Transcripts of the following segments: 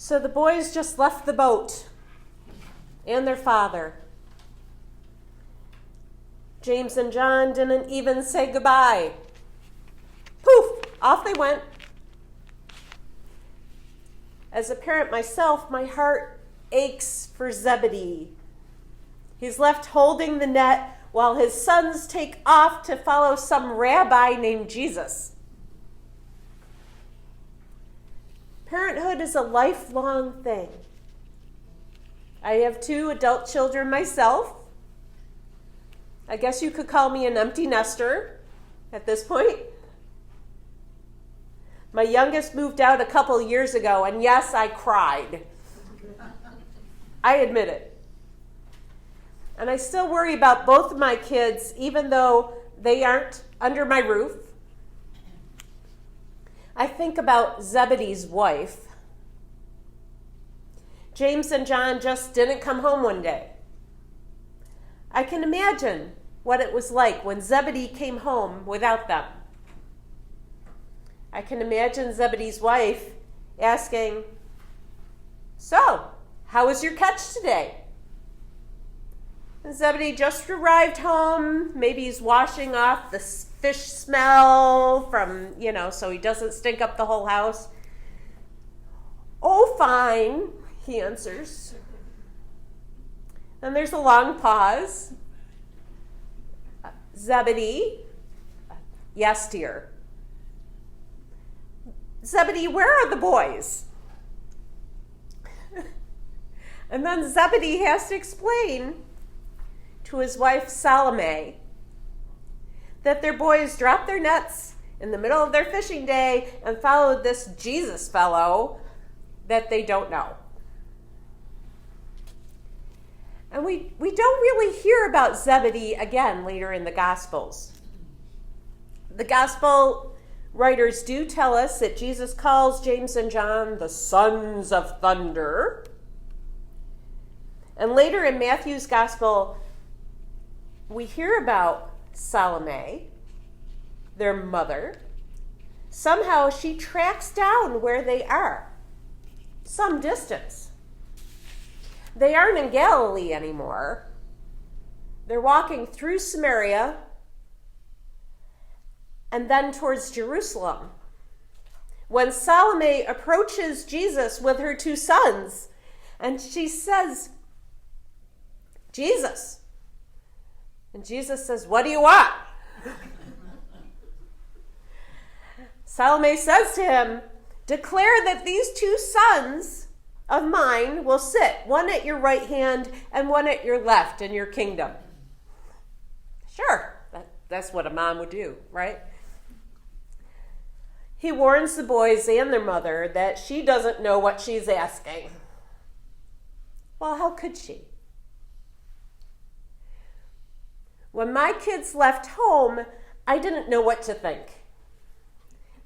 So the boys just left the boat and their father. James and John didn't even say goodbye. Poof, off they went. As a parent myself, my heart aches for Zebedee. He's left holding the net while his sons take off to follow some rabbi named Jesus. Parenthood is a lifelong thing. I have 2 adult children myself. I guess you could call me an empty nester at this point. My youngest moved out a couple years ago, and yes, I cried. I admit it. And I still worry about both of my kids, even though they aren't under my roof. I think about Zebedee's wife. James and John just didn't come home one day. I can imagine what it was like when Zebedee came home without them. I can imagine Zebedee's wife asking, "So, how was your catch today?" And Zebedee just arrived home. Maybe he's washing off the fish smell from, so he doesn't stink up the whole house. "Oh, fine," he answers. Then there's a long pause. "Zebedee?" "Yes, dear." "Zebedee, where are the boys?" And then Zebedee has to explain to his wife Salome that their boys dropped their nets in the middle of their fishing day and followed this Jesus fellow that they don't know. And we don't really hear about Zebedee again later in the Gospels. The Gospel writers do tell us that Jesus calls James and John the sons of thunder. And later in Matthew's Gospel, we hear about Salome, their mother. Somehow she tracks down where they are, some distance. They aren't in Galilee anymore. They're walking through Samaria and then towards Jerusalem. When Salome approaches Jesus with her 2 sons, and she says, "Jesus." And Jesus says, "What do you want?" Salome says to him, "Declare that these 2 sons of mine will sit, one at your right hand and one at your left in your kingdom." Sure, that's what a mom would do, right? He warns the boys and their mother that she doesn't know what she's asking. Well, how could she? When my kids left home, I didn't know what to think.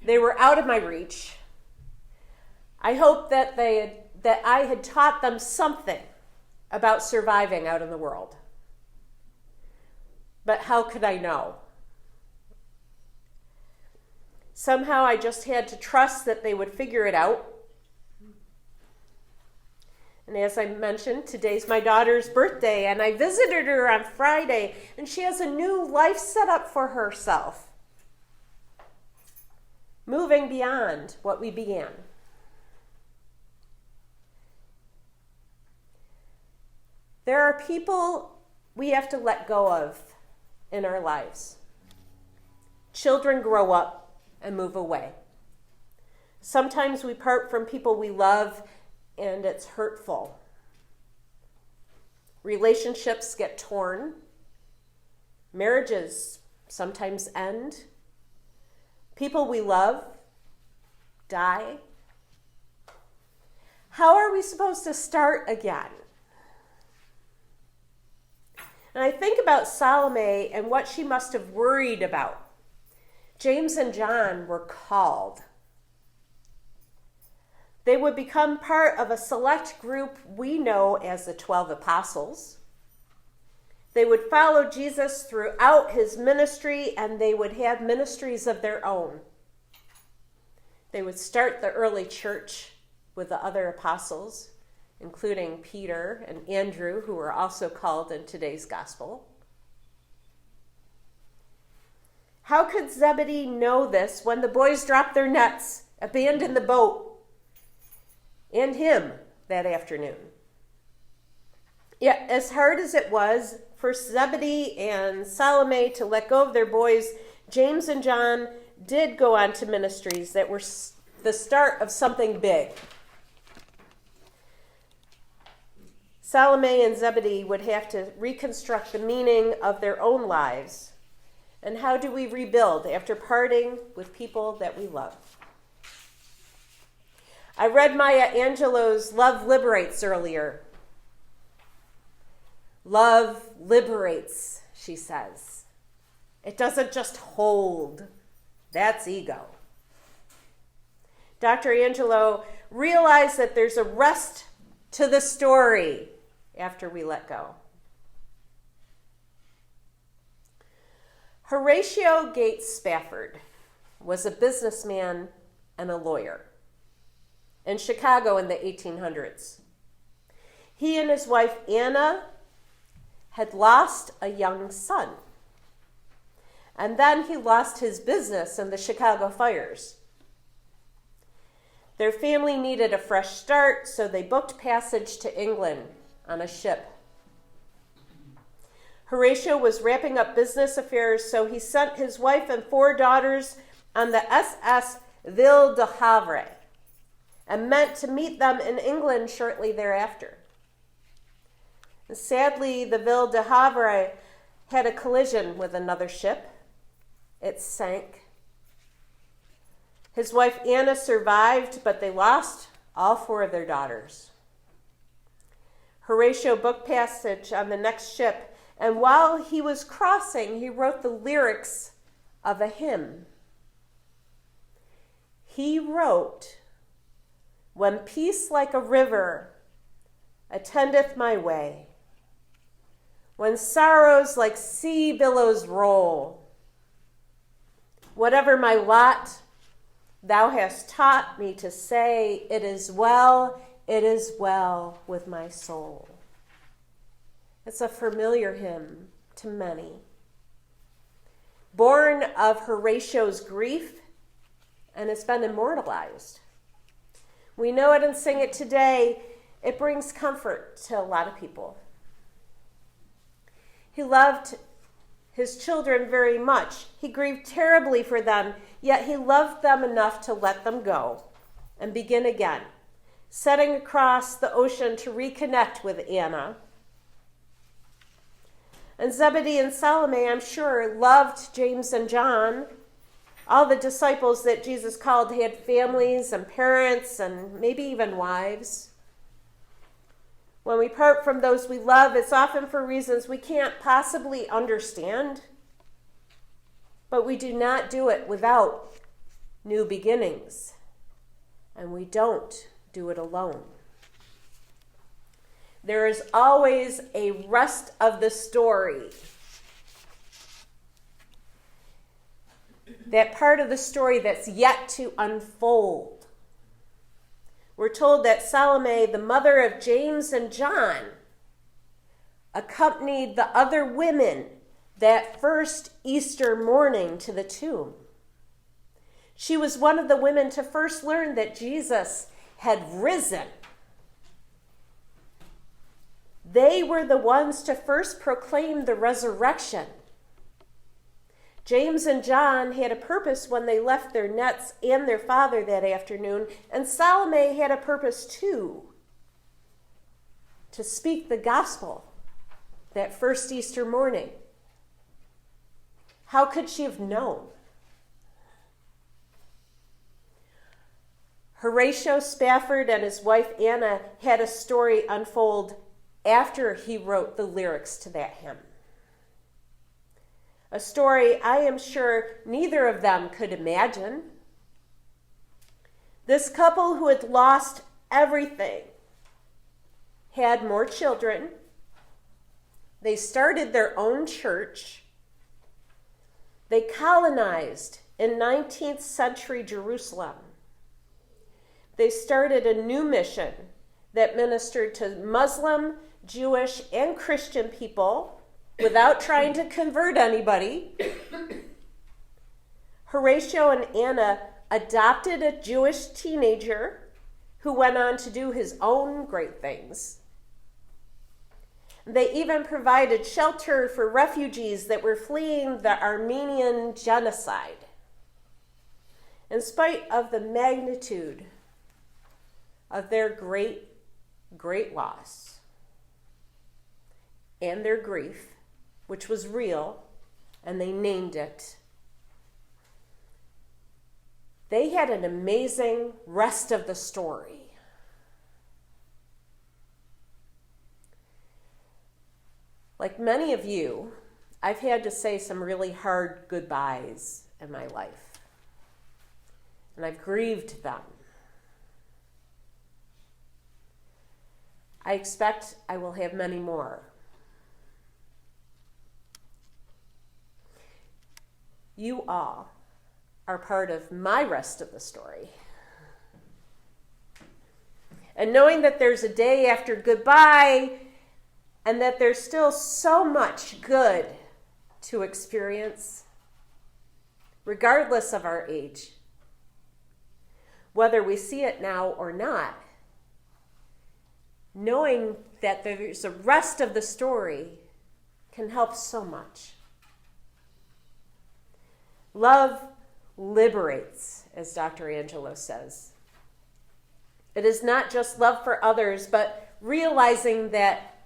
They were out of my reach. I hoped that I had taught them something about surviving out in the world. But how could I know? Somehow I just had to trust that they would figure it out. And as I mentioned, today's my daughter's birthday, and I visited her on Friday, and she has a new life set up for herself, moving beyond what we began. There are people we have to let go of in our lives. Children grow up and move away. Sometimes we part from people we love, and it's hurtful. Relationships get torn. Marriages sometimes end. People we love die. How are we supposed to start again? And I think about Salome and what she must have worried about. James and John were called. They would become part of a select group we know as the 12 apostles. They would follow Jesus throughout his ministry, and they would have ministries of their own. They would start the early church with the other apostles, including Peter and Andrew, who are also called in today's gospel. How could Zebedee know this when the boys dropped their nets, abandoned the boat, and him that afternoon? Yet, as hard as it was for Zebedee and Salome to let go of their boys, James and John did go on to ministries that were the start of something big. Salome and Zebedee would have to reconstruct the meaning of their own lives. And how do we rebuild after parting with people that we love? I read Maya Angelou's Love Liberates earlier. Love liberates, she says. It doesn't just hold. That's ego. Dr. Angelou realized that there's a rest to the story after we let go. Horatio Gates Spafford was a businessman and a lawyer in Chicago in the 1800s. He and his wife Anna had lost a young son. And then he lost his business in the Chicago fires. Their family needed a fresh start, so they booked passage to England on a ship. Horatio was wrapping up business affairs, so he sent his wife and 4 daughters on the SS Ville de Havre and meant to meet them in England shortly thereafter. Sadly, the Ville de Havre had a collision with another ship. It sank. His wife Anna survived, but they lost all 4 of their daughters. Horatio booked passage on the next ship, and while he was crossing, he wrote the lyrics of a hymn. He wrote, "When peace like a river attendeth my way, when sorrows like sea billows roll, whatever my lot, thou hast taught me to say, it is well with my soul." It's a familiar hymn to many. Born of Horatio's grief, and it's been immortalized. We know it and sing it today. It brings comfort to a lot of people. He loved his children very much. He grieved terribly for them, yet he loved them enough to let them go and begin again, setting across the ocean to reconnect with Anna. And Zebedee and Salome, I'm sure, loved James and John. All the disciples that Jesus called had families and parents and maybe even wives. When we part from those we love, it's often for reasons we can't possibly understand. But we do not do it without new beginnings. And we don't do it alone. There is always a rest of the story. That part of the story that's yet to unfold. We're told that Salome, the mother of James and John, accompanied the other women that first Easter morning to the tomb. She was one of the women to first learn that Jesus had risen. They were the ones to first proclaim the resurrection. James and John had a purpose when they left their nets and their father that afternoon, and Salome had a purpose too, to speak the gospel that first Easter morning. How could she have known? Horatio Spafford and his wife Anna had a story unfold after he wrote the lyrics to that hymn. A story I am sure neither of them could imagine. This couple who had lost everything had more children. They started their own church. They colonized in 19th century Jerusalem. they started a new mission that ministered to Muslim, Jewish, and Christian people without trying to convert anybody. Horatio and Anna adopted a Jewish teenager who went on to do his own great things. They even provided shelter for refugees that were fleeing the Armenian genocide. In spite of the magnitude of their great, great loss and their grief, which was real, and they named it, they had an amazing rest of the story. Like many of you, I've had to say some really hard goodbyes in my life, and I've grieved them. I expect I will have many more. You all are part of my rest of the story. And knowing that there's a day after goodbye and that there's still so much good to experience, regardless of our age, whether we see it now or not, knowing that there's a rest of the story can help so much. Love liberates, as Dr. Angelo says. It is not just love for others, but realizing that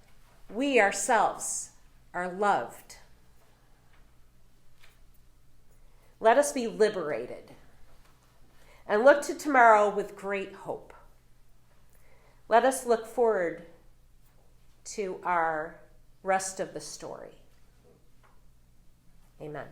we ourselves are loved. Let us be liberated and look to tomorrow with great hope. Let us look forward to our rest of the story. Amen.